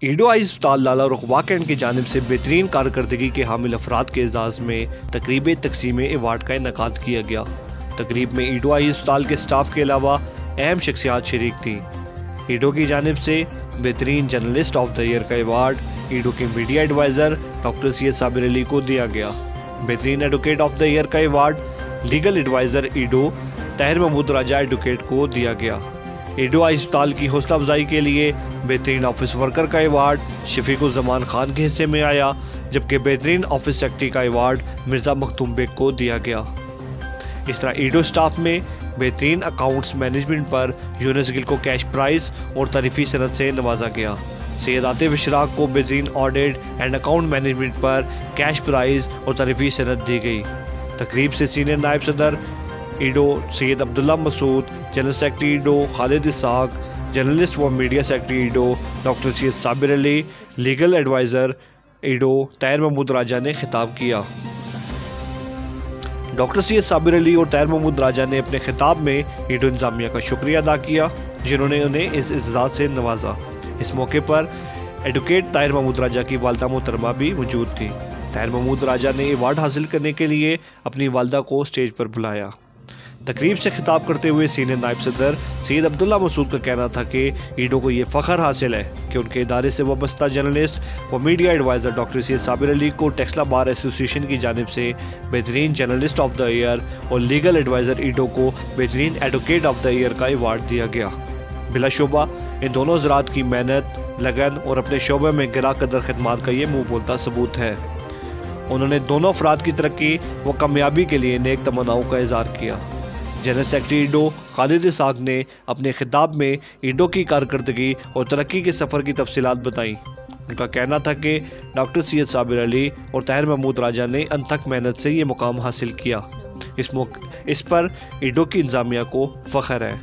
ایڈو آئی ہسپتال لالہ رقبہ کینٹ کی جانب سے بہترین کارکردگی کے حامل افراد کے اعزاز میں تقریب تقسیم ایوارڈ کا انعقاد کیا گیا۔ تقریب میں ایڈو آئی ہسپتال کے سٹاف کے علاوہ اہم شخصیات شریک تھیں۔ ایڈو کی جانب سے بہترین جرنلسٹ آف دا ایئر کا ایوارڈ ایڈو کے میڈیا ایڈوائزر ڈاکٹر سید صابر علی کو دیا گیا۔ بہترین ایڈوکیٹ آف دا ایئر کا ایوارڈ لیگل ایڈوائزر ایڈو طاہر محمود راجہ ایڈوکیٹ کو دیا گیا۔ ایڈو آئی ہسپتال کی حوصلہ افزائی کے لیے بہترین آفس ورکر کا ایوارڈ شفیق الزمان خان کے حصے میں آیا، جبکہ بہترین آفس سیکرٹری کا ایوارڈ مرزا مختوم بیگ کو دیا گیا۔ اس طرح ایڈو سٹاف میں بہترین اکاؤنٹس مینجمنٹ پر یونس گل کو کیش پرائز اور تعریفی سند سے نوازا گیا۔ سید عاطف اشراق کو بہترین آڈٹ اینڈ اکاؤنٹ مینجمنٹ پر کیش پرائز اور تعریفی سند دی گئی۔ تقریب سے سینئر نائب صدر ایڈو سید عبداللہ مسعود، جنرل سیکرٹری ایڈو خالد اسحاق، جرنلسٹ و میڈیا سیکرٹری ایڈو ڈاکٹر سید صابر علی، لیگل ایڈوائزر ایڈو طاہر محمود راجہ نے خطاب کیا۔ ڈاکٹر سید صابر علی اور طاہر محمود راجہ نے اپنے خطاب میں ایڈو انتظامیہ کا شکریہ ادا کیا، جنہوں نے انہیں اس اعزاز سے نوازا۔ اس موقع پر ایڈوکیٹ طاہر محمود راجہ کی والدہ محترمہ بھی موجود تھی۔ طاہر محمود راجہ نے ایوارڈ حاصل کرنے کے لیے اپنی والدہ کو اسٹیج پر بلایا۔ تقریب سے خطاب کرتے ہوئے سینئر نائب صدر سید عبداللہ مسعود کا کہنا تھا کہ ایڈو کو یہ فخر حاصل ہے کہ ان کے ادارے سے وابستہ جرنلسٹ و میڈیا ایڈوائزر ڈاکٹر سید صابر علی کو ٹیکسلا بار ایسوسی ایشن کی جانب سے بہترین جرنلسٹ آف دا ایئر اور لیگل ایڈوائزر ایڈو کو بہترین ایڈوکیٹ آف دا ایئر کا ایوارڈ دیا گیا۔ بلا شبہ ان دونوں حضرات کی محنت، لگن اور اپنے شعبے میں گراں قدر خدمات کا یہ منہ بولتا ثبوت ہے۔ انہوں نے دونوں افراد کی ترقی و کامیابی کے لیے نیک تمناؤں کا اظہار کیا۔ جنرل سیکرٹری ایڈو خالد اسحاق نے اپنے خطاب میں ایڈو کی کارکردگی اور ترقی کے سفر کی تفصیلات بتائیں۔ ان کا کہنا تھا کہ ڈاکٹر سید صابر علی اور طاہر محمود راجہ نے انتھک محنت سے یہ مقام حاصل کیا۔ اس پر ایڈو کی انتظامیہ کو فخر ہے۔